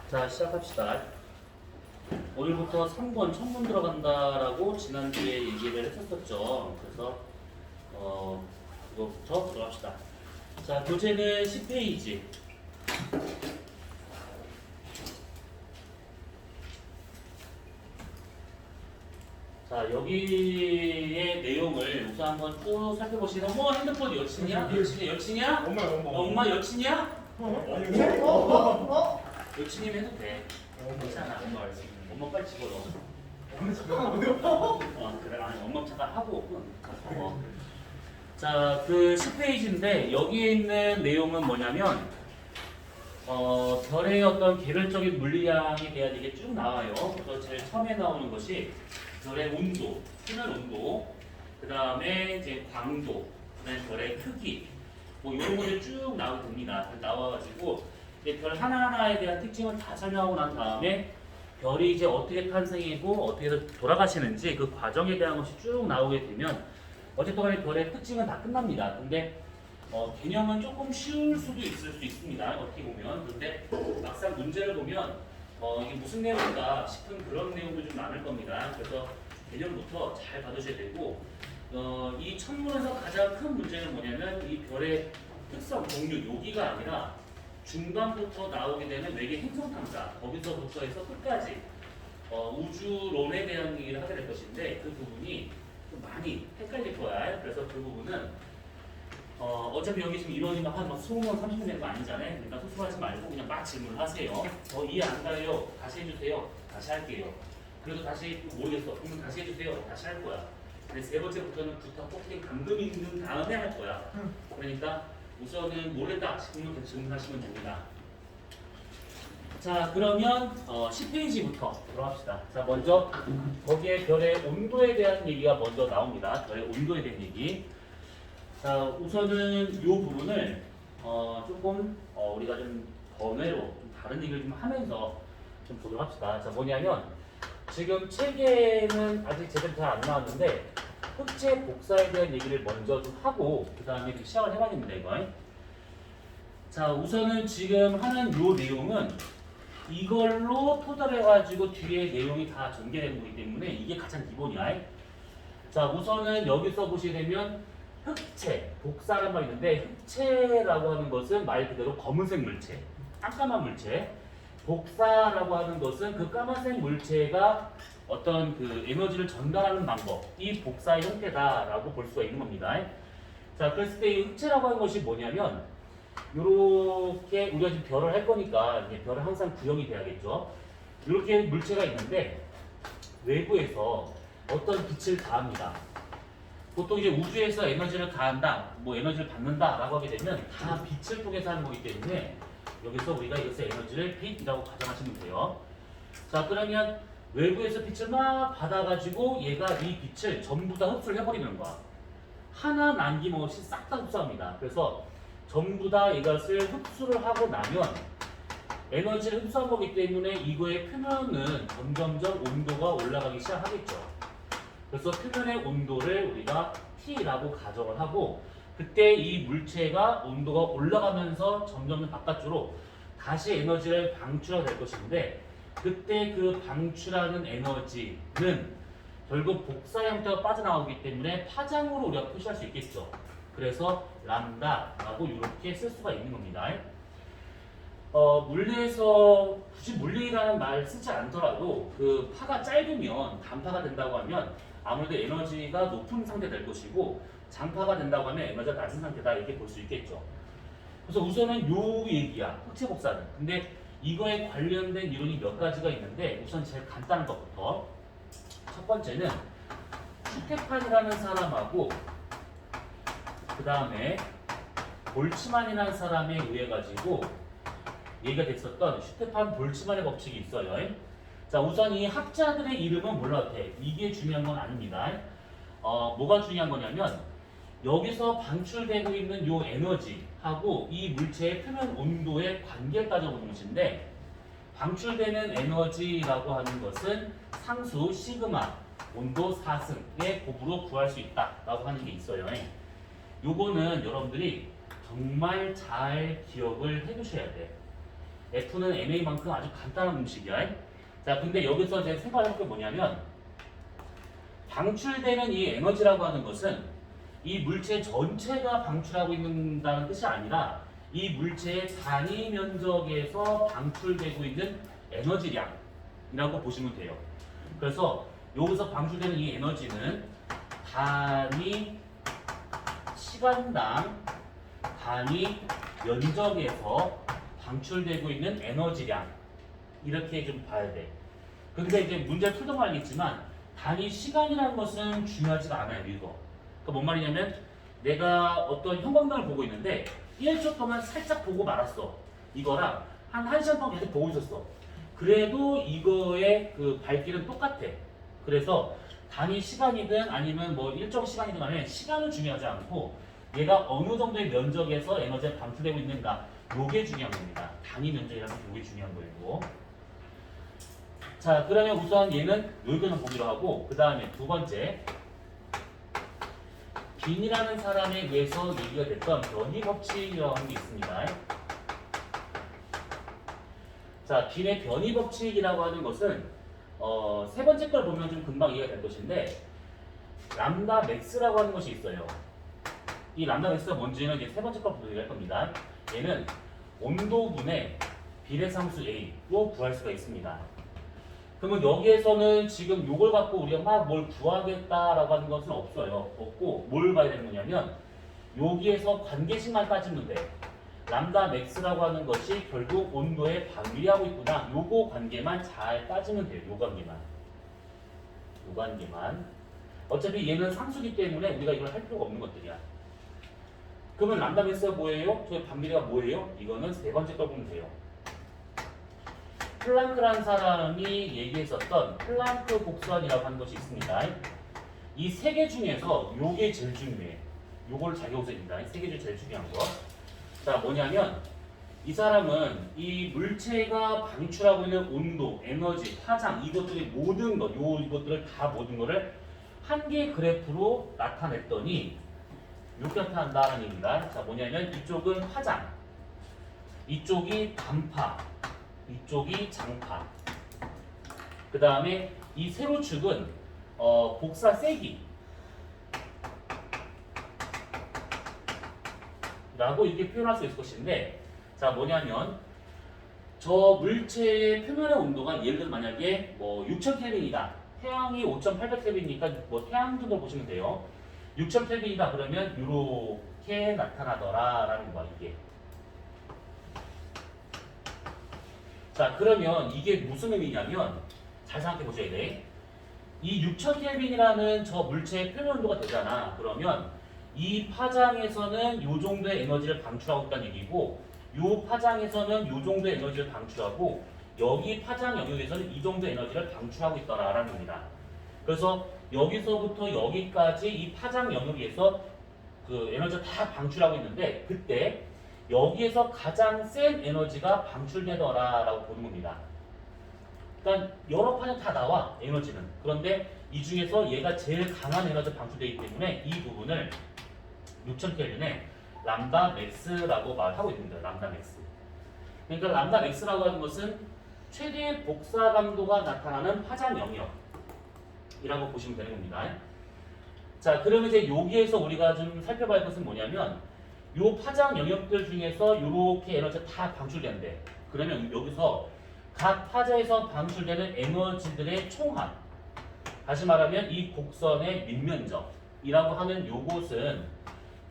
자, 시작합시다. 오늘부터 3번 천문 들어간다라고 지난주에 얘기를 했었죠. 그래서 이거부터 들어갑시다. 자, 교재는 10페이지. 자, 여기의 내용을 우선 한번 쭉 살펴보시면 핸드폰 여친이야? 여친이야? 엄마 여친이야? 여친이면 해도 돼. 괜찮아. 엄마 빨리 집어넣어. 그래. 아니, 엄마 잠깐 하고 가서. 자, 그 10페이지인데 여기에 있는 내용은 뭐냐면 별의 어떤 개별적인 물리량에 대한 이게 쭉 나와요. 그래서 제일 처음에 나오는 것이 별의 온도, 하늘 온도, 그 다음에 이제 광도, 그 다음에 별의 크기, 뭐 이런 것들이 쭉 나오게 됩니다. 나와가지고 별 하나하나에 대한 특징을 다 설명하고 난 다음에 별이 이제 어떻게 탄생이고 어떻게 해서 돌아가시는지 그 과정에 대한 것이 쭉 나오게 되면 어쨌든 간에 별의 특징은 다 끝납니다. 근데 개념은 조금 쉬울 수도 있을 수 있습니다. 어떻게 보면. 근데 막상 문제를 보면 이게 무슨 내용인가 싶은 그런 내용도 좀 많을 겁니다. 그래서 개념부터 잘 받으셔야 되고 이 천문에서 가장 큰 문제는 뭐냐면 이 별의 특성, 종류, 요기가 아니라 중간부터 나오게 되는 외계 행성 탐사, 거기서부터 해서 끝까지 우주론에 대한 얘기를 하게 될 것인데 그 부분이 좀 많이 헷갈릴 거야. 그래서 그 부분은 어차피 여기 지금 이론이면 한 20명, 30명 되는 거 아니잖아요. 그러니까 소소하지 말고 그냥 막 질문하세요. 이해 안 가요? 다시 해주세요. 다시 할게요. 그래도 다시 모르겠어. 그러면 다시 해주세요. 다시 할 거야. 근데 세 번째부터는 부탁 꼭지 감금 있는 다음에 할 거야. 그러니까 우선은 모르겠다 싶으면 계속 질문하시면 됩니다. 자, 그러면 10페이지부터 들어갑시다. 자, 먼저 거기에 별의 온도에 대한 얘기가 먼저 나옵니다. 별의 온도에 대한 얘기. 자, 우선은 이 부분을 조금 우리가 좀 번외로 좀 다른 얘기를 좀 하면서 좀 보도록 합시다. 자, 뭐냐면 지금 책에는 아직 제대로 잘 안 나왔는데 흑체 복사에 대한 얘기를 먼저 좀 하고 그 다음에 좀 시작을 해봐야 됩니다. 이거. 자, 우선은 지금 하는 요 내용은 이걸로 토달해가지고 뒤에 내용이 다 전개되는 거기 때문에 이게 가장 기본이야. 자, 우선은 여기서 보시게 되면 흑체, 복사란 말이 있는데 흑체라고 하는 것은 말 그대로 검은색 물체, 깜깜한 물체. 복사라고 하는 것은 그 까만색 물체가 어떤 그 에너지를 전달하는 방법, 이 복사의 형태다라고 볼 수가 있는 겁니다. 자, 그랬을 때 이 흑체라고 하는 것이 뭐냐면 이렇게 우리가 지금 별을 할 거니까 이제 별은 항상 구형이 돼야겠죠. 이렇게 물체가 있는데 외부에서 어떤 빛을 가합니다. 보통 이제 우주에서 에너지를 가한다, 뭐 에너지를 받는다라고 하게 되면 다 빛을 통해서 하는 거기 때문에 여기서 우리가 이것의 에너지를 빛이라고 가정하시면 돼요. 자, 그러면 외부에서 빛을 막 받아가지고 얘가 이 빛을 전부 다 흡수를 해버리는 거야. 하나 남김없이 싹 다 흡수합니다. 그래서 전부 다 이것을 흡수를 하고 나면 에너지를 흡수한 거기 때문에 이거의 표면은 점점점 온도가 올라가기 시작하겠죠. 그래서 표면의 온도를 우리가 T라고 가정을 하고 그때 이 물체가 온도가 올라가면서 점점 바깥으로 다시 에너지를 방출하게 될 것인데 그때 그 방출하는 에너지는 결국 복사 형태가 빠져나오기 때문에 파장으로 우리가 표시할 수 있겠죠. 그래서 람다라고 이렇게 쓸 수가 있는 겁니다. 물리에서 굳이 물리라는 말 쓰지 않더라도 그 파가 짧으면 단파가 된다고 하면 아무래도 에너지가 높은 상태 될 것이고 장파가 된다고 하면 에너지가 낮은 상태다 이렇게 볼 수 있겠죠. 그래서 우선은 요 얘기야, 흑체 복사는. 근데 이거에 관련된 이론이 몇 가지가 있는데 우선 제일 간단한 것부터 첫 번째는 슈테판이라는 사람하고 그 다음에 볼츠만이라는 사람에 의해 가지고 얘기가 됐었던 슈테판 볼츠만의 법칙이 있어요. 자, 우선 이 학자들의 이름은 몰라도 돼. 이게 중요한 건 아닙니다. 뭐가 중요한 거냐면 여기서 방출되고 있는 요 에너지하고 이 물체의 표면 온도의 관계를 따져보는 것인데 방출되는 에너지라고 하는 것은 상수 시그마 온도 4승의 곱으로 구할 수 있다라고 하는 게 있어요. 요거는 여러분들이 정말 잘 기억을 해두셔야 돼. F는 ma만큼 아주 간단한 공식이야. 자, 근데 여기서 이제 생각할 게 뭐냐면 방출되는 이 에너지라고 하는 것은 이 물체 전체가 방출하고 있는다는 뜻이 아니라 이 물체의 단위 면적에서 방출되고 있는 에너지량이라고 보시면 돼요. 그래서 여기서 방출되는 이 에너지는 단위 시간당 단위 면적에서 방출되고 있는 에너지량 이렇게 좀 봐야 돼. 근데 이제 문제를 풀어보면 알겠지만 단위 시간이라는 것은 중요하지가 않아요. 이거. 그러니까 뭔 말이냐면 내가 어떤 형광등을 보고 있는데 1초 동안 살짝 보고 말았어. 이거랑 한 1시간 동안 계속 보고 있었어. 그래도 이거의 그 밝기는 똑같아. 그래서 단위 시간이든 아니면 뭐 일정 시간이든 간에 시간은 중요하지 않고 얘가 어느 정도의 면적에서 에너지가 방출되고 있는가 요게 중요한 겁니다. 단위 면적이라는 요게 중요한 거예요. 자, 그러면 우선 얘는 여기는 보기로 하고 그 다음에 두 번째 빈이라는 사람에 의해서 얘기가 됐던 변이 법칙이라고 하는 게 있습니다. 자, 빈의 변이 법칙이라고 하는 것은 세 번째 걸 보면 좀 금방 이해가 될 것인데 람다 맥스라고 하는 것이 있어요. 이 람다 맥스가 뭔지는 이제 세 번째 걸 보도록 할 겁니다. 얘는 온도분의 비례상수 A로 구할 수가 있습니다. 그러면 여기에서는 지금 요걸 갖고 우리가 막 뭘 구하겠다라고 하는 것은 없어요. 없고 뭘 봐야 되는 거냐면 여기에서 관계식만 따지면 돼. 람다 맥스라고 하는 것이 결국 온도에 반비례하고 있구나. 요거 관계만 잘 따지면 돼요. 요 관계만. 요 관계만. 어차피 얘는 상수기 때문에 우리가 이걸 할 필요가 없는 것들이야. 그러면 람다 맥스가 뭐예요? 저희 반비례가 뭐예요? 이거는 세 번째 걸 보면 돼요. 플랑크라는 사람이 얘기했었던 플랑크 곡선이라고 하는 것이 있습니다. 이 세 개 중에서 요게 제일 중요해. 요걸 잘 외우셔야 됩니다. 이 세 개 중에 제일 중요한 거. 자, 뭐냐면 이 사람은 이 물체가 방출하고 있는 온도, 에너지, 파장 이것들의 모든 것, 이것들을 다 모든 거를 한 개의 그래프로 나타냈더니 이렇게 나타난다는 얘기입니다. 자, 뭐냐면 이쪽은 파장, 이쪽이 단파, 이쪽이 장파. 그 다음에 이 세로축은 복사 세기 라고 이렇게 표현할 수 있을 것인데, 자, 뭐냐면 저 물체의 표면의 온도가 예를 들어 만약에 뭐 6000켈빈이다. 태양이 5800켈빈이니까 뭐 태양 정도 보시면 돼요. 6000켈빈이다 그러면 이렇게 나타나더라라는 거야, 이게. 자, 그러면 이게 무슨 의미냐면 잘 생각해 보셔야 돼. 이 6000켈빈이라는 저 물체의 표면 온도가 되잖아. 그러면 이 파장에서는 이 정도의 에너지를 방출하고 있다는 얘기고, 이 파장에서는 이 정도의 에너지를 방출하고, 여기 파장 영역에서는 이 정도의 에너지를 방출하고 있더라라는 겁니다. 그래서 여기서부터 여기까지 이 파장 영역에서 그 에너지를 다 방출하고 있는데, 그때 여기에서 가장 센 에너지가 방출되더라라고 보는 겁니다. 그러니까 여러 판이 다 나와, 에너지는. 그런데 이 중에서 얘가 제일 강한 에너지가 방출되기 때문에 이 부분을 6000켈빈에 람다 맥스라고 말하고 있습니다. 람다 맥스. 그러니까 람다 맥스라고 하는 것은 최대 복사 강도가 나타나는 파장 영역이라고 보시면 되는 겁니다. 자, 그러면 이제 여기에서 우리가 좀 살펴봐야 할 것은 뭐냐면 요 파장 영역들 중에서 이렇게 에너지가 다 방출된대. 그러면 여기서 각 파장에서 방출되는 에너지들의 총합, 다시 말하면 이 곡선의 밑면적이라고 하는 요것은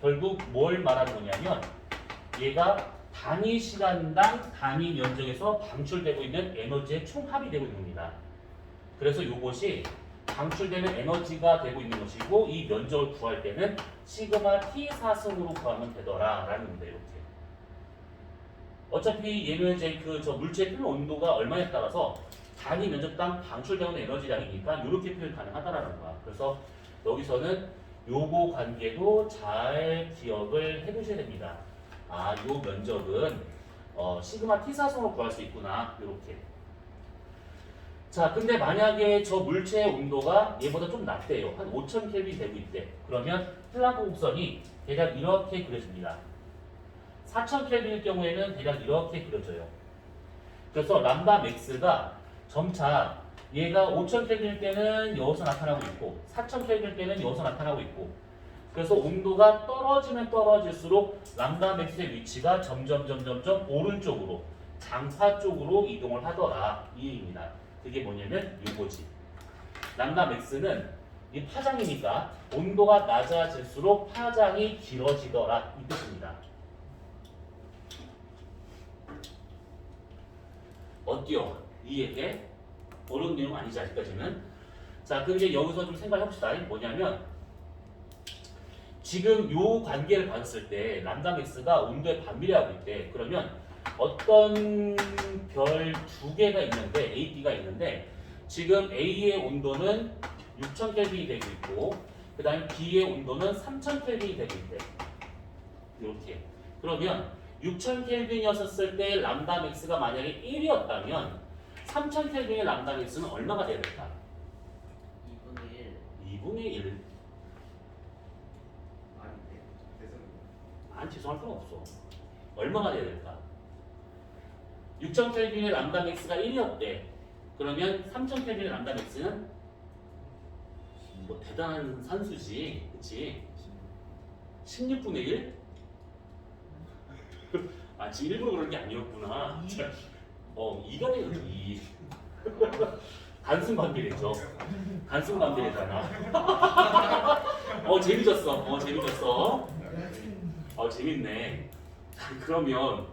결국 뭘 말하는 거냐면 얘가 단위 시간당 단위 면적에서 방출되고 있는 에너지의 총합이 되고 있는 겁니다. 그래서 이것이 방출되는 에너지가 되고 있는 것이고, 이 면적을 구할 때는 시그마 T 사승으로 구하면 되더라라는 겁니다. 이렇게. 어차피 얘는 이제 저 물체의 표면 온도가 얼마에 따라서 단위 면적당 방출되는 에너지량이니까 이렇게 표현 가능하다라는 거야. 그래서 여기서는 요거 관계도 잘 기억을 해두셔야 됩니다. 아, 요 면적은 시그마 T 사승으로 구할 수 있구나. 이렇게. 자, 근데 만약에 저 물체의 온도가 얘보다 좀 낮대요. 한 5000켈빈 되고 있대. 그러면 플랑크 곡선이 대략 이렇게 그려집니다. 4000켈빈일 경우에는 대략 이렇게 그려져요. 그래서 람다 맥스가 점차 얘가 5000켈빈일 때는 여기서 나타나고 있고 4000켈빈일 때는 여기서 나타나고 있고 그래서 온도가 떨어지면 떨어질수록 람다 맥스의 위치가 점점 오른쪽으로 장파 쪽으로 이동을 하더라 이 얘기입니다. 그게 뭐냐면 요거지. 람다 맥스는 이 파장이니까 온도가 낮아질수록 파장이 길어지더라 이 뜻입니다. 어때요? 이해돼? 어려운 내용 아니지 아직까지는? 자 그럼 이제 여기서 좀 생각해 봅시다. 뭐냐면 지금 요 관계를 봤을 때 람다 맥스가 온도에 반비례하고 있대. 그러면 어떤 별 두 개가 있는데 A, B가 있는데 지금 A의 온도는 6000켈빈이 되고 있고 그 다음에 B의 온도는 3000켈빈이 되고 있대. 이렇게. 그러면 6000켈빈이었을 때 람다 맥스가 만약에 1이었다면 3000켈빈의 람다 맥스는 얼마가 돼야 될까? 2분의 1. 아니 죄송할 건 없어. 얼마가 돼야 될까? 6000켈빈의 람다 맥스가 1이었대. 그러면 3000켈빈의 람다 맥스는 뭐 대단한 산수지, 그치? 16분의 1? 아 지금 일부러 그런 게 아니었구나. 이거네요 2. 단순 관계래죠. 단순 관계래잖아. 재밌었어. 재밌네. 그러면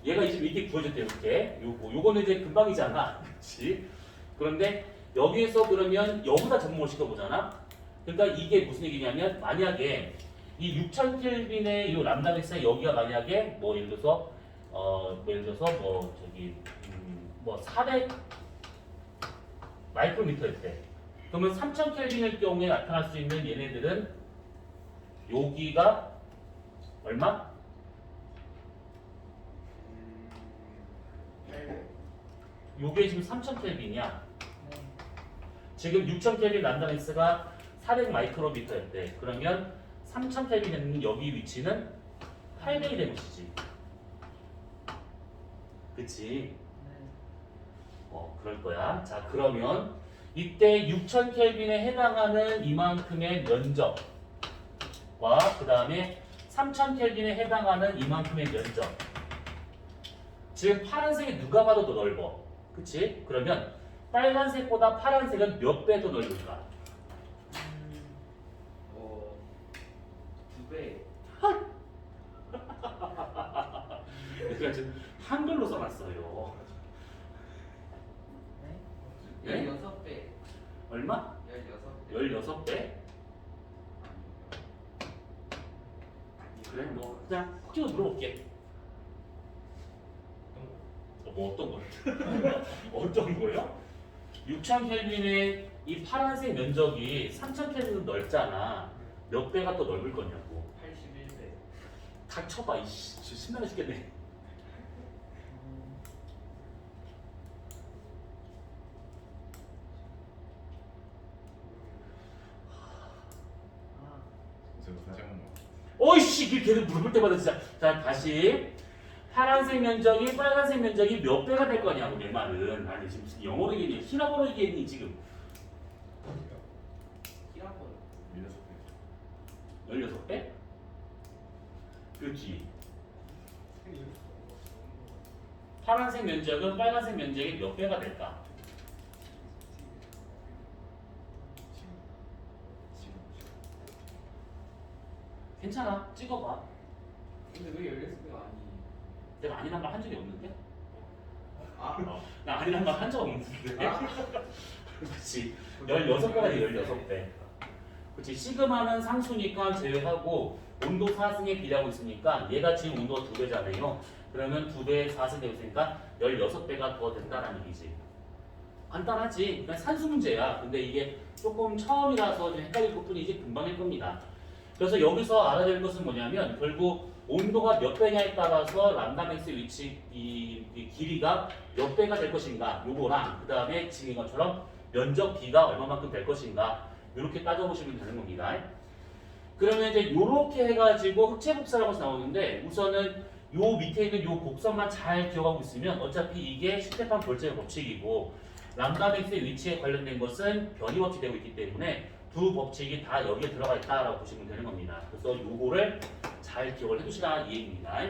얘가 지금 이렇게 구해졌대 이렇게. 요거는 이제 금방이잖아, 그렇지? 그런데 여기에서 그러면 여기다 적용을 시켜보잖아. 그러니까 이게 무슨 얘기냐면 만약에 이 6000켈빈의 이 람다 맥스가 여기가 만약에 뭐 예를 들어서 뭐 저기 뭐 400 마이크로미터일 때 그러면 3000켈빈일 경우에 나타날 수 있는 얘네들은 여기가 얼마? 요게 지금 3000켈빈이야. 지금 6000켈빈 람다 맥스가 400 마이크로미터일 때 그러면 3000켈빈에 여기 위치는 800이 되는 것이지. 그치? 그럴 거야. 자, 그러면 이때 6000켈빈에 해당하는 이만큼의 면적과 그 다음에 3000켈빈에 해당하는 이만큼의 면적. 지금 파란색이 누가 봐도 더 넓어. 그치? 그러면 빨간색보다 파란색은 몇 배 더 넓을까? 2배. 그러니까 지금 한글로 써놨어요. 네? 16배. 얼마? 16배. 16배? 그래 뭐 그냥 혹시나 물어볼게. 뭐 어떤 거? 어떤 거요? 6000켈빈의 이 파란색 면적이 3000켈빈은 넓잖아. 몇 배가 더 넓을 거냐고. 81배. 닥쳐봐 이씨. 신나게 죽겠네. 어이씨 걔는 물어볼 때마다 진짜. 자 다시 파란색 면적이 빨간색 면적이 몇 배가 될 거냐고 내 말은. 아니 지금 무슨 영어로 얘기했니 히라보로 얘기했니 지금. 히라본. 16배? 그렇지. 파란색 면적은 빨간색 면적의 몇 배가 될까? 괜찮아 찍어봐. 근데 왜 16배가 아니? 내가 아니란 말 한 적이 없는데? 아, 나 아니란 말 한 적 없는데? 그렇지 16배가 돼 16배. 그렇지 시그마는 상수니까 제외하고 온도 사승에 비례하고 있으니까 얘가 지금 온도가 2배잖아요. 그러면 2배 4승 되고 있으니까 16배가 더 된다는 얘기지. 간단하지. 그냥 산수 문제야. 근데 이게 조금 처음이라서 좀 헷갈릴 것 뿐이지 금방일 겁니다. 그래서 여기서 알아야 될 것은 뭐냐면 결국 온도가 몇 배냐에 따라서 람다 맥스 위치 이 길이가 몇 배가 될 것인가 요거랑 그 다음에 지금 이것처럼 면적 B가 얼마만큼 될 것인가 이렇게 따져보시면 되는 겁니다. 그러면 이제 요렇게 해가지고 흑체 복사라고 나오는데 우선은 요 밑에 있는 요 곡선만 잘 기억하고 있으면 어차피 이게 슈테판 볼츠의 법칙이고 람다 맥스의 위치에 관련된 것은 변이 법칙이 되고 있기 때문에 두 법칙이 다 여기에 들어가 있다라고 보시면 되는 겁니다. 그래서 요거를 잘 기억을 해두시라 이 얘기입니다.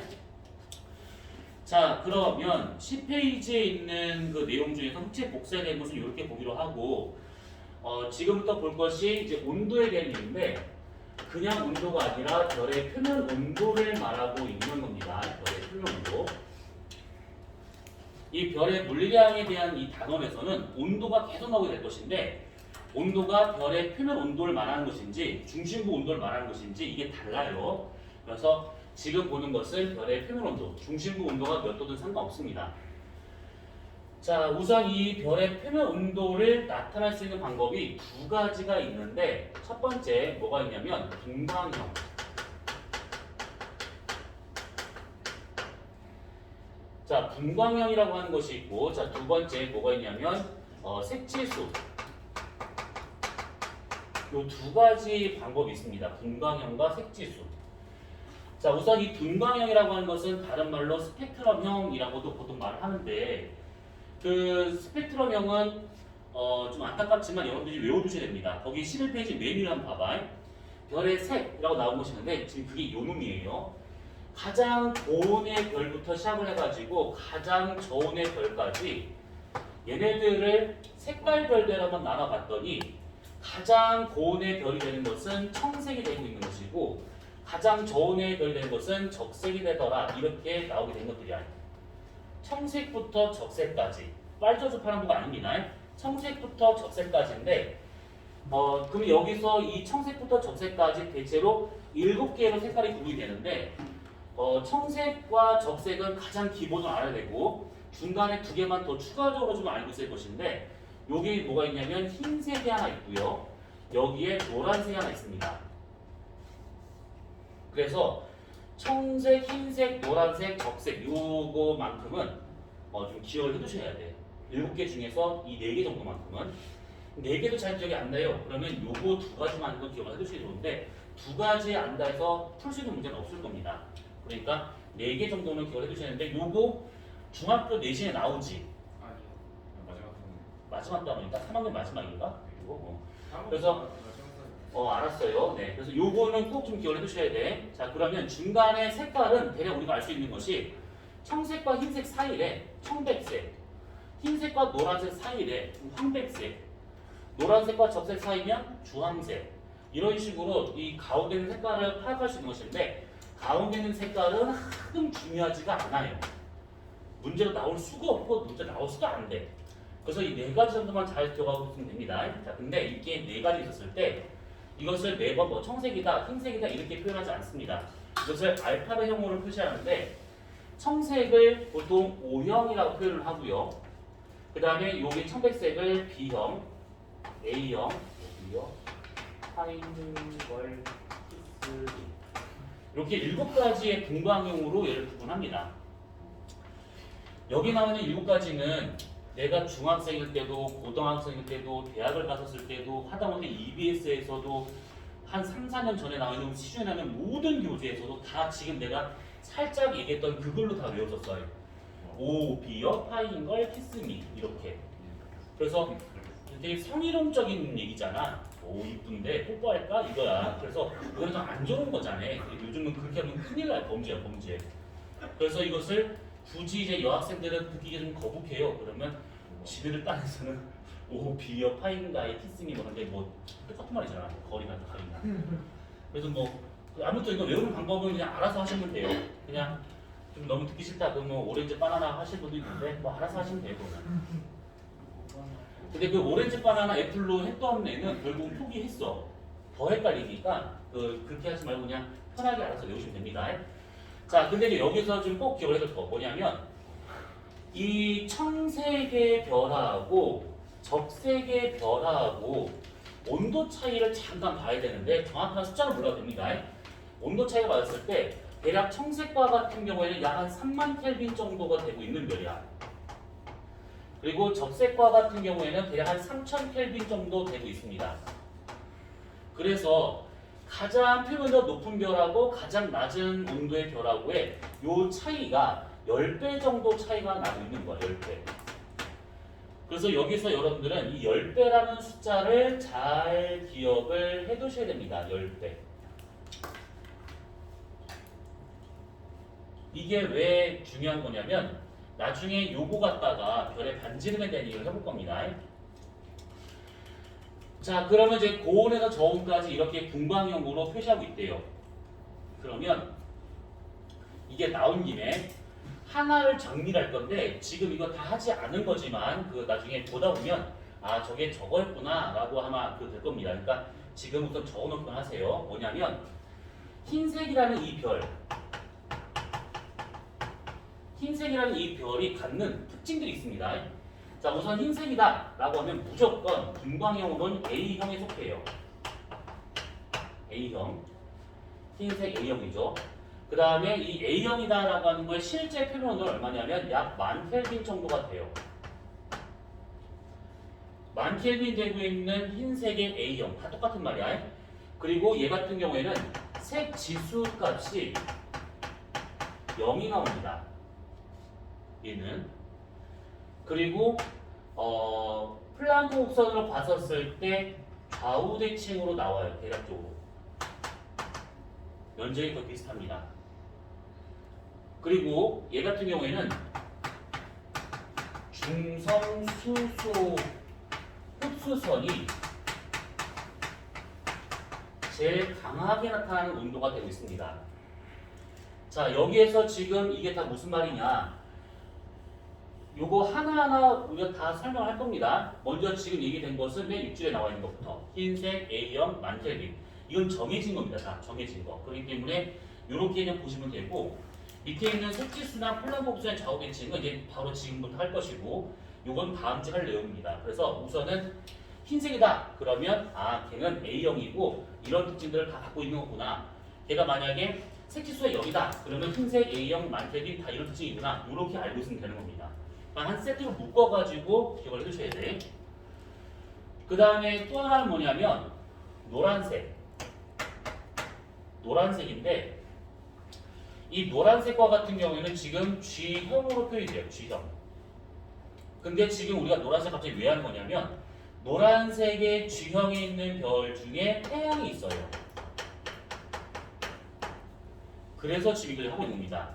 자, 그러면 10페이지에 있는 그 내용 중에서 흑체 복사에 대한 것은 이렇게 보기로 하고 지금부터 볼 것이 이제 온도에 대한 얘기인데 그냥 온도가 아니라 별의 표면 온도를 말하고 있는 겁니다. 별의 표면 온도. 이 별의 물량에 대한 이 단원에서는 온도가 계속 나오게 될 것인데 온도가 별의 표면 온도를 말하는 것인지 중심부 온도를 말하는 것인지 이게 달라요. 그래서 지금 보는 것은 별의 표면 온도, 중심부 온도가 몇 도든 상관없습니다. 자, 우선 이 별의 표면 온도를 나타낼 수 있는 방법이 두 가지가 있는데 첫 번째 뭐가 있냐면 분광형. 자, 분광형이라고 하는 것이 있고 자, 두 번째 뭐가 있냐면 색지수. 요 두 가지 방법이 있습니다. 분광형과 색지수. 자, 우선 이 분광형이라고 하는 것은 다른 말로 스펙트럼형이라고도 보통 말을 하는데 그 스펙트럼형은 좀 안타깝지만 여러분들이 외워두셔야 됩니다. 거기 11페이지 메뉴를 한번 봐봐. 별의 색이라고 나온 것이 있는데 지금 그게 요 놈이에요. 가장 고온의 별부터 시작을 해가지고 가장 저온의 별까지 얘네들을 색깔 별대로 한번 나눠봤더니 가장 고온의 별이 되는 것은 청색이 되고 있는 것이고 가장 저온의 별이 되는 것은 적색이 되더라 이렇게 나오게 된 것들이야. 청색부터 적색까지 빨저줍하는 거가 아닙니다. 청색부터 적색까지인데 그럼 여기서 이 청색부터 적색까지 대체로 7개로 색깔이 구분이 되는데 청색과 적색은 가장 기본으로 알아야 되고 중간에 2개만 더 추가적으로 좀 알고 있을 것인데 여기 뭐가 있냐면 흰색이 하나 있고요. 여기에 노란색이 하나 있습니다. 그래서 청색, 흰색, 노란색, 적색 요거만큼은 좀 기억을 해두셔야 돼. 7개 중에서 이 4개 정도만큼은 4개도 잘 기억이 안 나요. 그러면 요거 두 가지만 기억을 해두시기 좋은데 두 가지 안다 해서 풀 수 있는 문제는 없을 겁니다. 그러니까 4개 정도는 기억을 해두셔야 되는데 요거 중학교 내신에 나오지. 아니요. 마지막 단원이니까 3학년 마지막인가? 이거 마지막 그래서 알았어요. 네. 그래서 요거는 꼭 좀 기억을 해두셔야 돼. 자, 그러면 중간에 색깔은 대략 우리가 알 수 있는 것이 청색과 흰색 사이래 청백색, 흰색과 노란색 사이래 황백색, 노란색과 적색 사이면 주황색. 이런 식으로 이 가운데 있는 색깔을 파악할 수 있는 것인데 가운데 있는 색깔은 하등 중요하지가 않아요. 문제로 나올 수가 없고 문제 나올 수도 안 돼. 그래서 이 4가지 정도만 잘 기억하고 있으면 됩니다. 자, 근데 이게 4가지 있었을 때 이것을 매번 뭐 청색이다, 흰색이다 이렇게 표현하지 않습니다. 이것을 알파벳형으로 표시하는데 청색을 보통 O형이라고 표현을 하고요. 그 다음에 여기 청백색을 B형, A형, B형, 파인걸, 키스 이렇게 7가지의 분광형으로 얘를 구분합니다. 여기 나오는 7가지는 내가 중학생일 때도 고등학생일 때도 대학을 갔었을 때도 하다못해 EBS에서도 한 3, 4년 전에 나오는 시중에 나오는 모든 교재에서도 다 지금 내가 살짝 얘기했던 그걸로 다 외웠었어요. 오, 비어, 파인걸, 키스미 이렇게. 그래서 되게 성희롱적인 얘기잖아. 오, 이쁜데 뽀뽀할까? 이거야. 그래서 이건 좀 안 좋은 거잖아. 요즘은 그렇게 하면 큰일 날 범죄야, 범죄. 그래서 이것을 굳이 이제 여학생들은 듣기가 좀 거북해요. 그러면 지들을 따라서는 오, 비어, 파인가의 키스미 뭐 근데 뭐 똑같은 말이잖아. 거리가 다르나. 그래서 뭐 아무튼 이거 외우는 방법은 그냥 알아서 하시면 돼요. 그냥 좀 너무 듣기 싫다 그러면 오렌지 바나나 하실 분도 있는데 뭐 알아서 하시면 돼요. 그거는. 근데 그 오렌지 바나나 애플로 했던 애는 결국 포기했어. 더 헷갈리니까 그렇게 하지 말고 그냥 편하게 알아서 외우시면 됩니다. 자, 근데 이제 여기서 좀 꼭 기억을 해둘 거 뭐냐면 이 청색의 별하고 적색의 별하고 온도 차이를 잠깐 봐야 되는데 정확한 숫자는 몰라도 됩니다. 온도 차이가 봤을 때 대략 청색과 같은 경우에는 약 한 3만 켈빈 정도가 되고 있는 별이야. 그리고 적색과 같은 경우에는 대략 한 3000 켈빈 정도 되고 있습니다. 그래서 가장 표면도 높은 별하고 가장 낮은 온도의 별하고의 요 차이가 10배 정도 차이가 나고 있는 거야. 10배. 그래서 여기서 여러분들은 이 10배라는 숫자를 잘 기억을 해 두셔야 됩니다. 10배. 이게 왜 중요한 거냐면 나중에 요거 갖다가 별의 반지름에 대한 얘기를 해볼 겁니다. 자, 그러면 이제 고온에서 저온까지 이렇게 분광형으로 표시하고 있대요. 그러면 이게 나온 김에 하나를 정리할 건데 지금 이거 다 하지 않은 거지만 그 나중에 보다 보면 아 저게 저거였구나 라고 아마 될 겁니다. 그러니까 지금 우선 적어놓고 하세요. 뭐냐면 흰색이라는 이 별이 갖는 특징들이 있습니다. 자, 우선 흰색이다 라고 하면 무조건 분광형으로는 A형에 속해요. A형. 흰색 A형이죠. 그 다음에 이 A형이다 라고 하는 거의 실제 표면은 얼마냐면 약 10,000켈빈 정도가 돼요. 10,000켈빈 되고 있는 흰색의 A형. 다 똑같은 말이야. 그리고 얘 같은 경우에는 색 지수 값이 0이 나옵니다. 얘는. 그리고 플랑크 곡선으로 봤었을 때 좌우 대칭으로 나와요. 대략적으로. 면적이 거의 비슷합니다. 그리고 얘 같은 경우에는 중성 수소 흡수선이 제일 강하게 나타나는 온도가 되고 있습니다. 자, 여기에서 지금 이게 다 무슨 말이냐? 요거 하나하나 우리가 다 설명할 겁니다. 먼저 지금 얘기된 것은 맨 윗줄에 나와 있는 것부터 흰색 A형 10,000켈빈 이건 정해진 겁니다. 다 정해진 거. 그렇기 때문에 이렇게 그냥 보시면 되고 밑에 있는 색지수나 플랑크 곡선의 좌우 대칭은 이제 바로 지금부터 할 것이고 요건 다음 주에 할 내용입니다. 그래서 우선은 흰색이다. 그러면 아 걔는 A형이고 이런 특징들을 다 갖고 있는 거구나. 걔가 만약에 색지수가 0이다. 그러면 흰색 A형 10,000켈빈 다 이런 특징이구나. 이렇게 알고 있으면 되는 겁니다. 한 세트로 묶어가지고 기억을 해두셔야 돼. 그 다음에 또 하나는 뭐냐면 노란색인데 이 노란색과 같은 경우에는 지금 G형으로 표현이 돼요. G형. 근데 지금 우리가 노란색 갑자기 왜 하는 거냐면 노란색의 G형에 있는 별 중에 태양이 있어요. 그래서 지금 이걸 하고 있는 겁니다.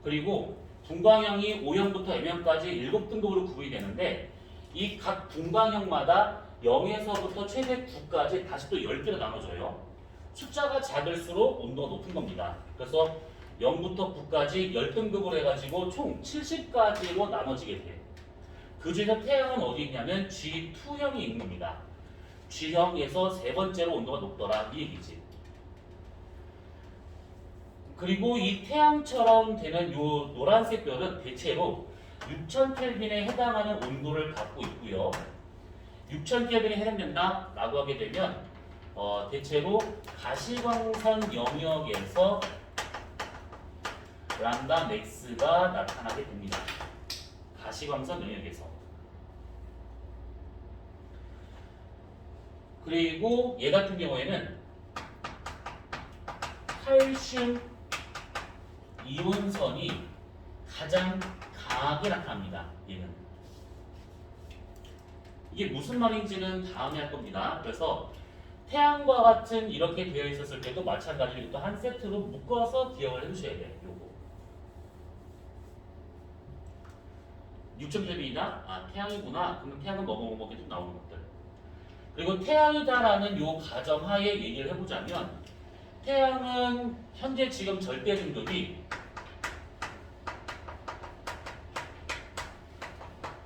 그리고 분광형이 O형부터 M형까지 7등급으로 구분이 되는데 이 각 분광형마다 0에서부터 최대 9까지 다시 또 10개로 나눠져요. 숫자가 작을수록 온도가 높은 겁니다. 그래서 0부터 9까지 10등급으로 해가지고 총 70까지로 나눠지게 돼요. 그 중에서 태양은 어디 있냐면 G2형이 있는 겁니다. G형에서 세 번째로 온도가 높더라 이 얘기지. 그리고 이 태양처럼 되는 요 노란색 별은 대체로 6,000켈빈에 해당하는 온도를 갖고 있고요. 6,000켈빈에 해당된다 라고 하게 되면 대체로 가시광선 영역에서 람다 맥스가 나타나게 됩니다. 가시광선 영역에서. 그리고 얘 같은 경우에는 칼슘 이온선이 가장 강하게 나타납니다. 얘는. 이게 무슨 말인지는 다음에 할 겁니다. 그래서 태양과 같은 이렇게 되어 있었을 때도 마찬가지로 또 한 세트로 묶어서 기억을 해주셔야 돼요. 요거. 6,000켈빈이다? 아 태양이구나. 그러면 태양은 뭐뭐 계속 나오는 것들. 그리고 태양이다라는 요 가정하에 얘기를 해보자면 태양은 현재 지금 절대 등급이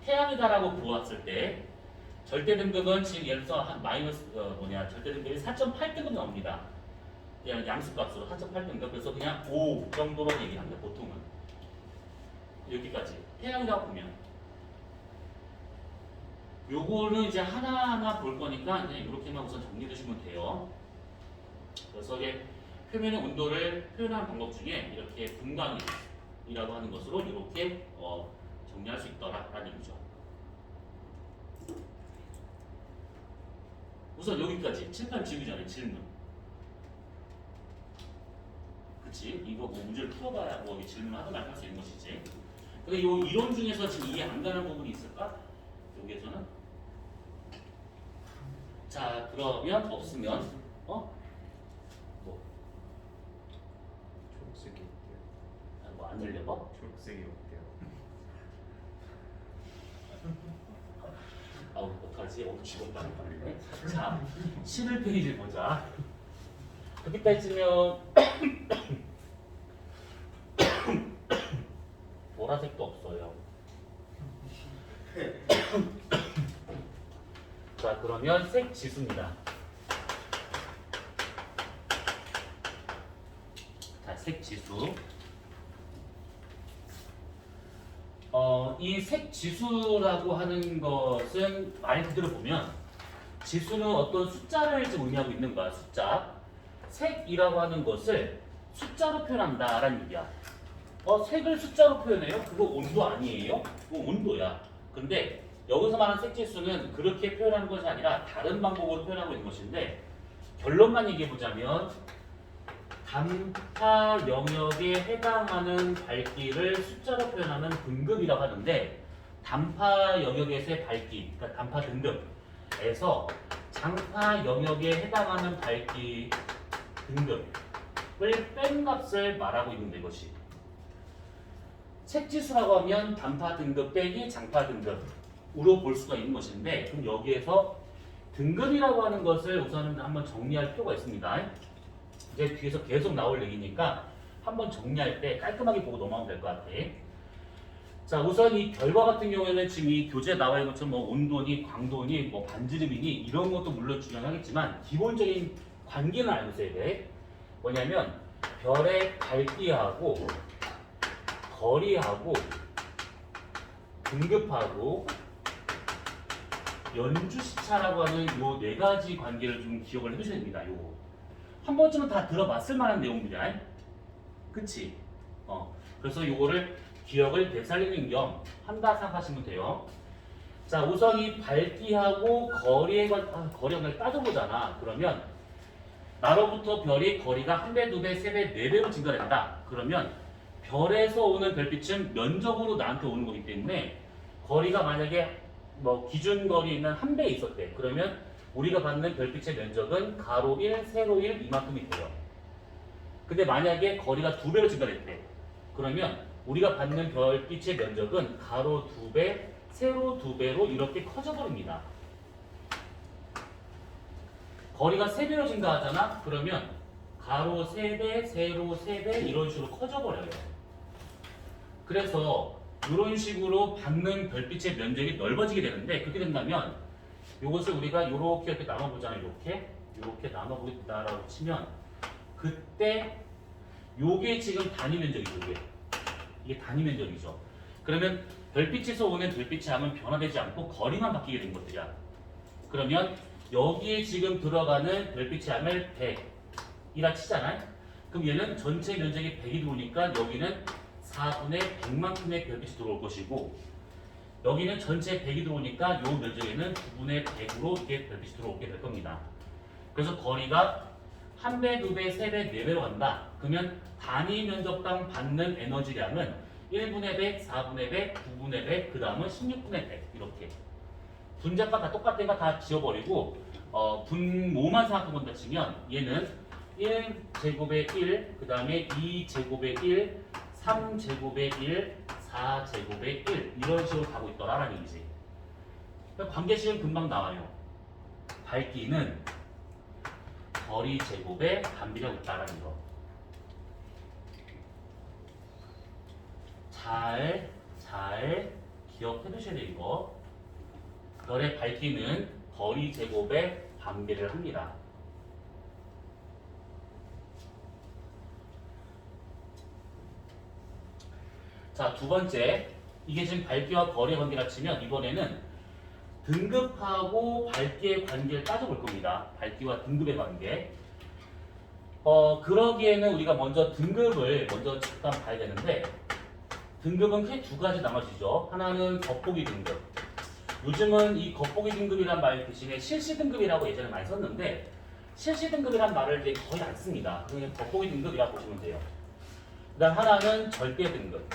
태양이다라고 보았을 때 절대 등급은 지금 예를 들어서 한 마이너스 절대 등급이 4.8등급 나옵니다. 그냥 양수값으로 4.8등급. 그래서 그냥 5 정도로 얘기합니다. 보통은 여기까지 태양이라고 보면 요거는 이제 하나하나 볼 거니까 그냥 이렇게만 우선 정리해 두시면 돼요. 그래서 이게 표면의 온도를 표현하는 방법 중에 이렇게 분광이라고 하는 것으로 이렇게 정리할 수 있더라라는 얘기죠. 우선 여기까지 칠판 지우기 전에 질문. 그치? 이거 뭐 문제를 풀어봐야 뭐 질문하든 말든 할 수 있는 것이지. 근데 이 이론 중에서 지금 이해 안 가는 부분이 있을까? 여기에서는? 자, 그러면 없으면 뭐 초록색이 어때요? 뭐 안 들려 봐? 초록색이 어때요? 아우 어떡하지? 죽었다 말이네. 자, 11페이지 보자. 여기까지면 보라색도 없어요. 자, 그러면 색 지수입니다. 자, 색 지수. 이 색 지수라고 하는 것은 말 그대로 보면 지수는 어떤 숫자를 지금 의미하고 있는 거야. 숫자. 색이라고 하는 것을 숫자로 표현한다라는 얘기야. 색을 숫자로 표현해요? 그거 온도 아니에요? 그거 온도야. 근데 여기서 말하는 색 지수는 그렇게 표현하는 것이 아니라 다른 방법으로 표현하고 있는 것인데 결론만 얘기해 보자면 단파 영역에 해당하는 밝기를 숫자로 표현하는 등급이라고 하는데 단파 영역에서의 밝기, 그러니까 단파 등급에서 장파 영역에 해당하는 밝기 등급을 뺀 값을 말하고 있는데 이것이 색지수라고 하면 단파 등급 빼기 장파 등급으로 볼 수가 있는 것인데 그럼 여기에서 등급이라고 하는 것을 우선은 한번 정리할 필요가 있습니다. 이제 뒤에서 계속 나올 얘기니까 한번 정리할 때 깔끔하게 보고 넘어가면 될 것 같아. 자, 우선 이 결과 같은 경우에는 지금 이 교재에 나와 있는 것처럼 뭐 온도니 광도니 뭐 반지름이니 이런 것도 물론 중요하겠지만 기본적인 관계는 알고 있어야 돼. 뭐냐면 별의 밝기하고 거리하고 등급하고 연주시차라고 하는 요 네 가지 관계를 좀 기억을 해두셔야 됩니다. 요거 한 번쯤은 다 들어봤을 만한 내용들이야. 그치? 그래서 요거를 기억을 되살리는 겸 한다 생각하시면 돼요. 자, 우선 이 밝기하고 거리를 따져보잖아. 그러면 나로부터 별이 거리가 1배, 2배, 3배, 4배로 증가된다. 그러면 별에서 오는 별빛은 면적으로 나한테 오는 거기 때문에 거리가 만약에 뭐 기준 거리는 1배 있었대. 그러면 우리가 받는 별빛의 면적은 가로 1, 세로 1 이만큼이 돼요. 근데 만약에 거리가 2배로 증가됐대. 그러면 우리가 받는 별빛의 면적은 가로 2배, 세로 2배로 이렇게 커져버립니다. 거리가 3배로 증가하잖아? 그러면 가로 3배, 세로 3배 이런 식으로 커져버려요. 그래서 이런 식으로 받는 별빛의 면적이 넓어지게 되는데 그렇게 된다면 이것을 우리가 이렇게 나눠보잖아요. 이렇게 나눠보겠다라고 치면 그때 요게 지금 단위 면적이죠. 이게 단위 면적이죠. 그러면 별빛에서 오는 별빛의 양은 변화되지 않고 거리만 바뀌게 된 것들이야. 그러면 여기에 지금 들어가는 별빛의 양을 100이라 치잖아요. 그럼 얘는 전체 면적이 100이 들어오니까 여기는 4분의 100만큼의 별빛이 들어올 것이고 여기는 전체 100이 들어오니까 요 면적에는 9분의 100으로 이게 별빛이 들어오게 될 겁니다. 그래서 거리가 1배, 2배, 3배, 4배로 간다. 그러면 단위 면적당 받는 에너지량은 1분의 100, 4분의 100, 9분의 100, 그 다음은 16분의 100 이렇게 분자값 다 똑같으니까 다 지워버리고 분모만 생각해본다 치면 얘는 1제곱의 1, 그 다음에 2제곱의 1, 3제곱의 1, 4제곱의 1 이런 식으로 가고 있더라라는 얘기지. 관계식은 금방 나와요. 밝기는 거리 제곱에 반비례하고 있다라는 거. 잘 기억해 두셔야 돼요. 이거. 별의 밝기는 거리 제곱에 반비례를 합니다. 자, 두 번째. 이게 지금 밝기와 거리의 관계라 치면 이번에는 등급하고 밝기의 관계를 따져볼 겁니다. 밝기와 등급의 관계. 그러기에는 우리가 먼저 등급을 먼저 잠깐 봐야 되는데 등급은 크게 두 가지 나눠지죠. 하나는 겉보기 등급. 요즘은 이 겉보기 등급이란 말 대신에 실시 등급이라고 예전에 많이 썼는데 실시 등급이란 말을 이제 거의 안 씁니다. 그냥 겉보기 등급이라고 보시면 돼요. 그다음 하나는 절대 등급.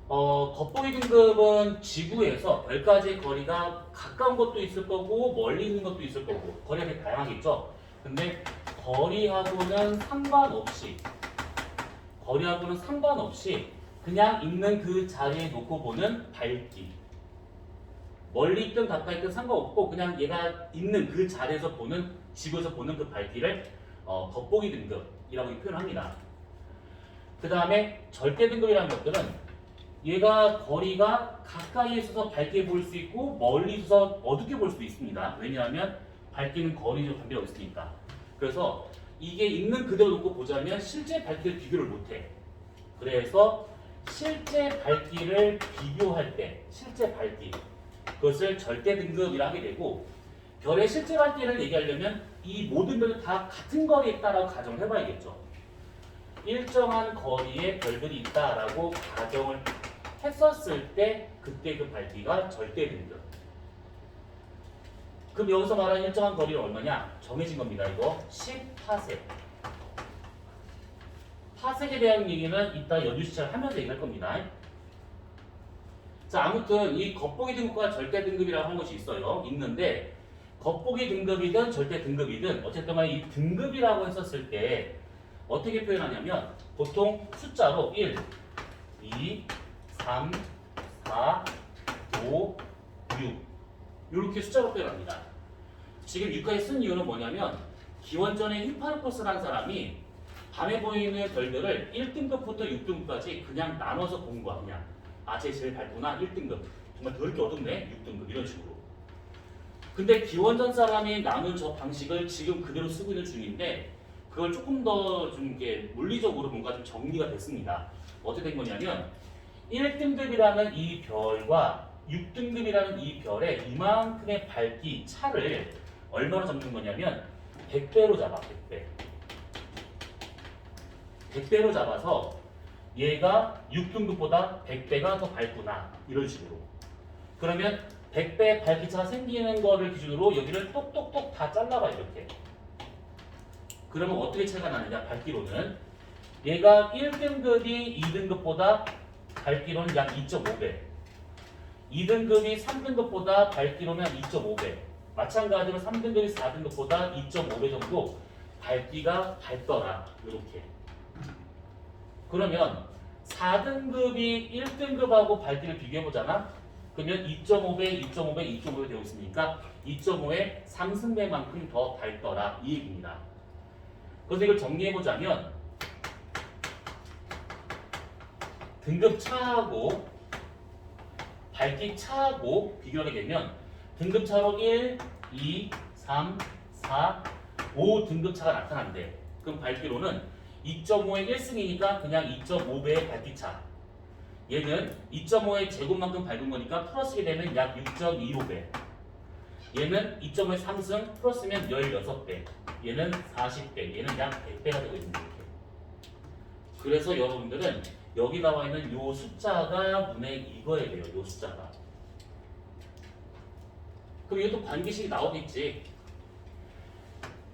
겉보기 등급은 지구에서 별까지의 거리가 가까운 것도 있을 거고 멀리 있는 것도 있을 거고 거리가 되게 다양하겠죠. 근데 거리하고는 상관없이 그냥 있는 그 자리에 놓고 보는 밝기. 멀리 있든 가까이 있든 상관없고 그냥 얘가 있는 그 자리에서 보는 지구에서 보는 그 밝기를 겉보기 등급이라고 표현합니다. 그 다음에 절대 등급이라는 것들은 얘가 거리가 가까이 있어서 밝게 보일 수 있고 멀리 있어서 어둡게 볼 수 있습니다. 왜냐하면 밝기는 거리적 관계가 있으니까. 그래서 이게 있는 그대로 놓고 보자면 실제 밝기를 비교를 못해. 그래서 실제 밝기를 비교할 때 실제 밝기 그것을 절대 등급이라 하게 되고 별의 실제 밝기를 얘기하려면 이 모든 별이 다 같은 거리에 있다라고 가정을 해봐야겠죠. 일정한 거리에 별들이 있다라고 가정을 했었을 때 그때 그 밝기가 절대 등급. 그럼 여기서 말하는 일정한 거리는 얼마냐? 정해진 겁니다. 이거 10파섹. 파섹에 대한 얘기는 이따 연주시차를 하면서 얘기할 겁니다. 자, 아무튼 이 겉보기 등급과 절대 등급이라고 하는 것이 있는데 겉보기 등급이든 절대 등급이든 어쨌든 간에 이 등급이라고 했었을 때 어떻게 표현하냐면 보통 숫자로 1, 2, 3, 4, 5, 6 이렇게 숫자로 표현합니다. 지금 6까지 쓴 이유는 뭐냐면 기원전에 히파르코스라는 사람이 밤에 보이는 별들을 1등급부터 6등급까지 그냥 나눠서 본 거야. 그냥 쟤 제일 밝구나 1등급 정말 더럽게 어둡네 6등급 이런 식으로. 근데 기원전 사람이 나눈 저 방식을 지금 그대로 쓰고 있는 중인데 그걸 조금 더 좀 이렇게 물리적으로 뭔가 좀 정리가 됐습니다. 어떻게 된 거냐면 1등급이라는 이 별과 6등급이라는 이 별의 이만큼의 밝기 차를 얼마로 잡는 거냐면 100배로 잡아. 100배. 100배로 잡아서 얘가 6등급보다 100배가 더 밝구나 이런 식으로. 그러면 100배 밝기차가 생기는 거를 기준으로 여기를 똑똑똑 다 잘라봐 이렇게. 그러면 어떻게 차이가 나느냐 밝기로는 얘가 1등급이 2등급보다 밝기로는 약 2.5배 2등급이 3등급보다 밝기로는 2.5배 마찬가지로 3등급이 4등급보다 2.5배 정도 밝기가 밝더라 이렇게. 그러면 4등급이 1등급하고 밝기를 비교해보잖아. 그러면 2.5배, 2.5배, 2.5배 되고 있으니까 2.5의 3승배만큼 더 밝더라 이 얘기입니다. 그래서 이걸 정리해보자면 등급 차하고 밝기 차하고 비교하게 되면 등급 차로 1, 2, 3, 4, 5 등급 차가 나타난대. 그럼 밝기로는 2.5의 1승이니까 그냥 2.5배의 밝기 차. 얘는 2.5의 제곱만큼 밝은 거니까 플러스게 되면 약 6.25배. 얘는 2.5의 3승 플러스면 16배. 얘는 40배. 얘는 약 100배가 되고 있는 거예요. 그래서 여러분들은 여기 나와 있는 요 숫자가 눈에 익어야 돼요. 요 숫자가. 그럼 이것도 관계식이 나오겠지.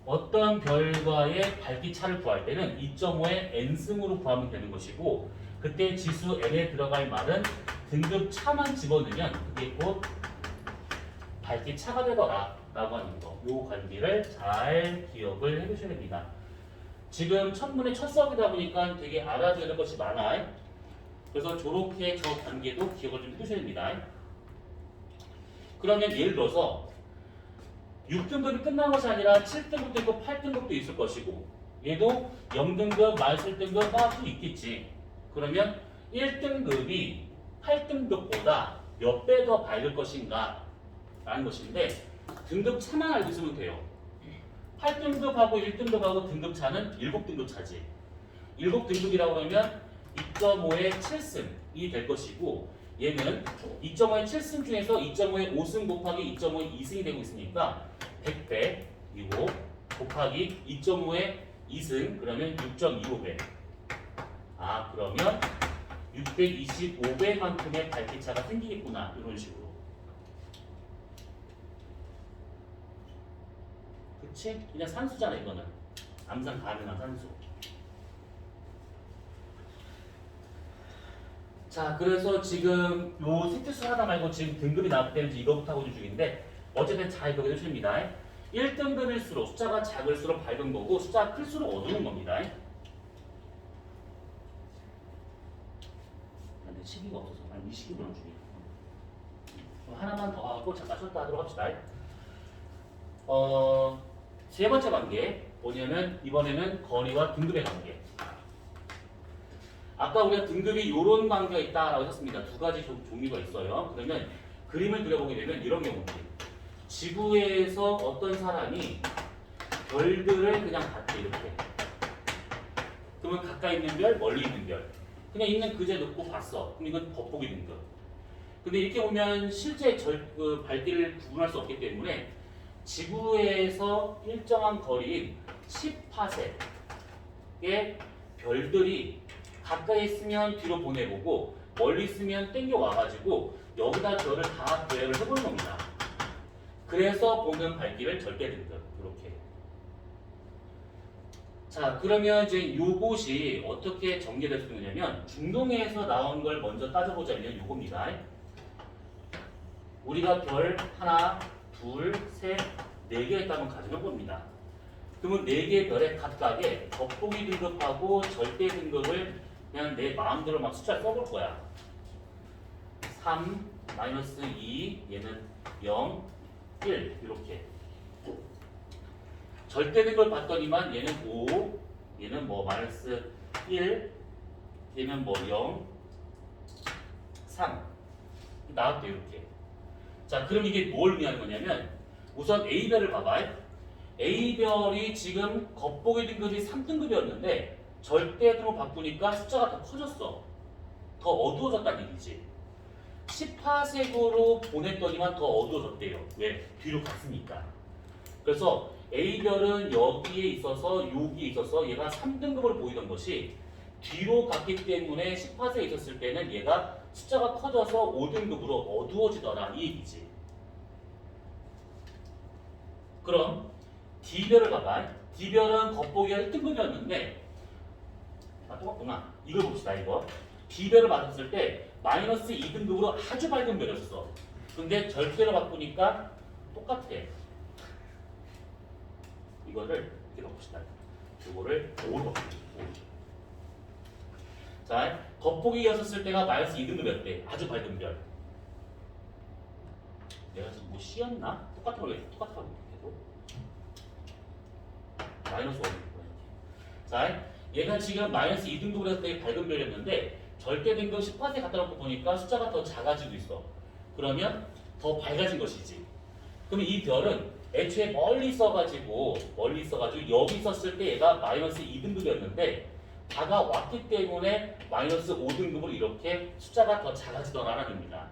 어떤 별과의 밝기 차를 구할 때는 2.5의 n승으로 구하면 되는 것이고 그때 지수 n에 들어갈 말은 등급 차만 집어넣으면 그게 곧 밝기 차가 되더라 라고 하는 거. 요 관계를 잘 기억을 해두셔야 됩니다. 지금 첫문의 첫 수업이다 보니까 되게 알아줘야 될 것이 많아. 그래서 저렇게 저 관계도 기억을 좀 해두셔야 됩니다. 그러면 예를 들어서 6등급이 끝난 것이 아니라 7등급도 있고 8등급도 있을 것이고 얘도 0등급, 17등급 막 또 있겠지. 그러면 1등급이 8등급보다 몇 배 더 밝을 것인가 라는 것인데 등급 차만 알고 있으면 돼요. 8등급하고 1등급하고 등급 차는 7등급 차지. 7등급이라고 하면 2.5의 7승이 될 것이고 얘는 2.5의 7승 중에서 2.5의 5승 곱하기 2.5의 2승이 되고 있으니까 100배이고 곱하기 2.5의 2승 그러면 6.25배. 아 그러면 625배만큼의 밝기차가 생기겠구나 이런 식으로. 그치? 그냥 산수잖아 이거는. 암산 가능한 산수. 자, 그래서 지금 요 세트수 하나 말고 지금 등급이 나왔기 때문에 이거부터 하고 있는 중인데 어쨌든 잘 기억해 주십니다. 1등급일수록 숫자가 작을수록 밝은 거고 숫자가 클수록 어두운 겁니다. 근데 시기가 없어서 아니 이 시기구나 중에 하나만 더 하고 잠깐 쉬었다 하도록 합시다. 세 번째 관계 뭐냐면 이번에는 거리와 등급의 관계. 아까 우리가 등급이 이런 관계가 있다라고 했습니다. 두 가지 종류가 있어요. 그러면 그림을 그려보게 되면 이런 경우입니다. 지구에서 어떤 사람이 별들을 그냥 봤대 이렇게. 그러면 가까이 있는 별, 멀리 있는 별. 그냥 있는 그제 놓고 봤어. 그럼 이건 겉보기 등급. 근데 이렇게 보면 실제 그 밝기를 구분할 수 없기 때문에 지구에서 일정한 거리인 10파섹의 별들이 가까이 있으면 뒤로 보내보고 멀리 있으면 땡겨 와가지고 여기다 별을 다 배열을 해보는 겁니다. 그래서 보는 밝기를 절대 등급 이렇게. 자, 그러면 이제 요것이 어떻게 전개될 수 있느냐면 중동에서 나온 걸 먼저 따져보자면 요겁니다. 우리가 별 하나, 둘, 셋, 네 개 있다면 가정해 봅니다. 그러면 네 개의 별에 각각의 겉보기 등급하고 절대 등급을 그냥 내 마음대로 막 숫자를 써볼 거야. 3, 마이너스 2, 얘는 0, 1 이렇게. 절대 등급을 봤더니만 얘는 5, 얘는 뭐 마이너스 1, 얘는 뭐 0, 3 나왔대 이렇게. 자, 그럼 이게 뭘 의미하는 거냐면 우선 A별을 봐봐. A별이 지금 겉보기 등급이 3등급이었는데 절대 등급으로 바꾸니까 숫자가 더 커졌어. 더 어두워졌다는 얘기지. 10파색으로 보냈더니만 더 어두워졌대요. 왜? 뒤로 갔으니까. 그래서 A별은 여기에 있어서 여기에 있어서 얘가 3등급으로 보이던 것이 뒤로 갔기 때문에 10파색에 있었을 때는 얘가 숫자가 커져서 5등급으로 어두워지더라 이 얘기지. 그럼 D별을 봐봐. D별은 겉보기가 1등급이었는데 똑같구나. 이걸 봅시다. 이거 B별을 받았을 때 마이너스 2등급으로 아주 밝은 별이었어. 근데 절대로 바꾸니까 똑같아. 이거를 이렇게 넣읍시다. 이거를 5로 바꾸고. 자, 겉보기였을 때가 마이너스 2등급이었대. 아주 밝은 별. 내가 지금 뭐 C였나? 똑같은 걸로 똑같은 걸로 계속. 마이너스 5등급. 자, 얘가 지금 마이너스 2등급으로 했을 때 밝은 별이었는데 절대 등급 10%에 갖다 놓고 보니까 숫자가 더 작아지고 있어. 그러면 더 밝아진 것이지. 그러면 이 별은 애초에 멀리 있어가지고 여기 있었을 때 얘가 마이너스 2등급이었는데 다가왔기 때문에 마이너스 5등급으로 이렇게 숫자가 더 작아지더라는 겁니다.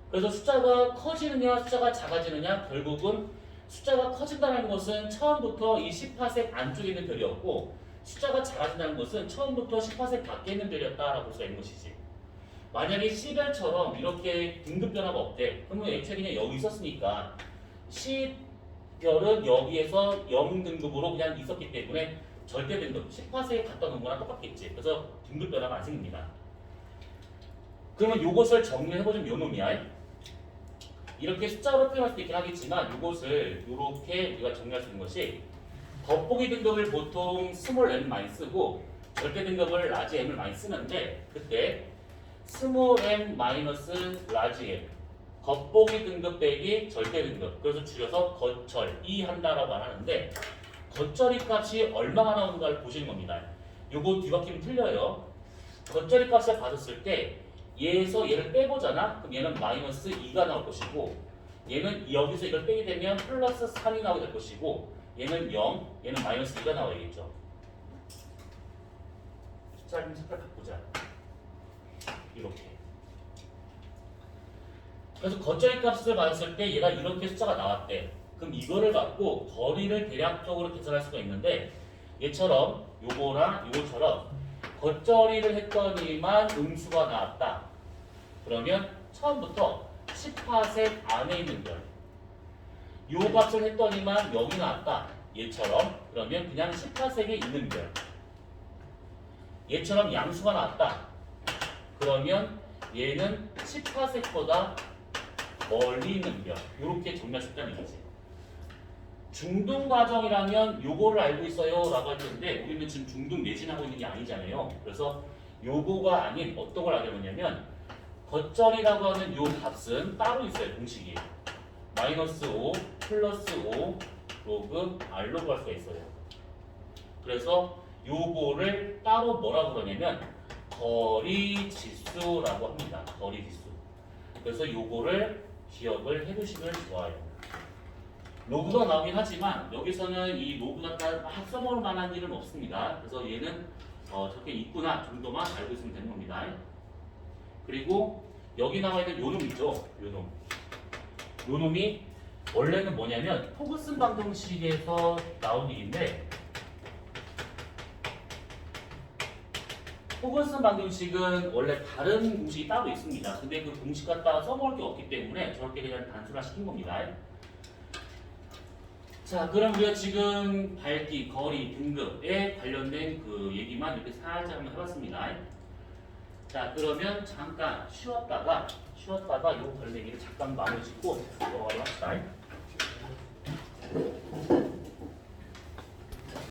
그래서 숫자가 커지느냐 숫자가 작아지느냐 결국은 숫자가 커진다는 것은 처음부터 이 10파섹 안쪽에 있는 별이었고 숫자가 작아진다는 것은 처음부터 10파섹 밖에 있는 별이었다라고 볼 수가 있는 것이지. 만약에 C별처럼 이렇게 등급 변화가 없대. 그러면 애초에 그냥 여기 있었으니까 C별은 여기에서 0등급으로 그냥 있었기 때문에 절대 등급 10파섹에 갖다 놓은 거랑 똑같겠지. 그래서 등급 변화가 안 생깁니다. 그러면 이것을 정리해보자면 요 놈이야. 이렇게 숫자로 표현할 수도 있긴 하겠지만 이것을 이렇게 우리가 정리할 수 있는 것이 겉보기 등급을 보통 스몰 m 많이 쓰고 절대 등급을 라지 m을 많이 쓰는데 그때 스몰 m 마이너스 라지 m 겉보기 등급 빼기 절대 등급 그래서 줄여서 겉절 이 한다라고 말하는데 겉절이 값이 얼마가 나오는가를 보시는 겁니다. 요거 뒤바뀌면 틀려요. 겉절이 값을 받았을 때 얘에서 얘를 빼보잖아. 그럼 얘는 마이너스 2가 나올 것이고 얘는 여기서 이걸 빼게 되면 플러스 3이 나오게 될 것이고 얘는 0, 얘는 마이너스 2가 나와야겠죠. 숫자 좀 색깔 바꾸자. 이렇게. 그래서 겉절이 값을 받았을 때 얘가 이렇게 숫자가 나왔대. 그럼 이거를 갖고 거리를 대략적으로 계산할 수가 있는데 얘처럼 요거랑 요거처럼 겉절이를 했더니만 음수가 나왔다. 그러면 처음부터 10파섹 안에 있는 별. 요 값을 했더니만 0이 나왔다. 얘처럼 그러면 그냥 10파섹에 있는 별. 얘처럼 양수가 나왔다. 그러면 얘는 10파섹보다 멀리 있는 별. 이렇게 정리할 수 있다는 얘기지. 중등 과정이라면 요거를 알고 있어요 라고 할 텐데 우리는 지금 중등 매진하고 있는 게 아니잖아요. 그래서 요거가 아닌 어떤 걸 알게 되냐면 겉절이라고 하는 요 값은 따로 있어요. 공식이 마이너스 5 플러스 5 로그 R로그 할 수가 있어요. 그래서 요거를 따로 뭐라고 그러냐면 거리 지수라고 합니다. 거리 지수. 그래서 요거를 기억을 해두시면 좋아요. 로그가 나오긴 하지만 여기서는 이 로그 갖다 막 써볼 만한 일은 없습니다. 그래서 얘는 저렇게 있구나 정도만 알고 있으면 되는 겁니다. 그리고 여기 나와 있는 요놈 있죠? 요놈. 요놈이 원래는 뭐냐면 포그슨 방정식에서 나온 일인데 포그슨 방정식은 원래 다른 공식이 따로 있습니다. 근데 그 공식 갖다가 써먹을 게 없기 때문에 저렇게 그냥 단순화 시킨 겁니다. 자, 그럼 우리가 지금 밝기, 거리, 등급에 관련된 그 얘기만 이렇게 살짝 한번 해봤습니다. 자, 그러면 잠깐 쉬었다가 요 관련 얘기를 잠깐 마무리 짓고 넘어가도록 합시다.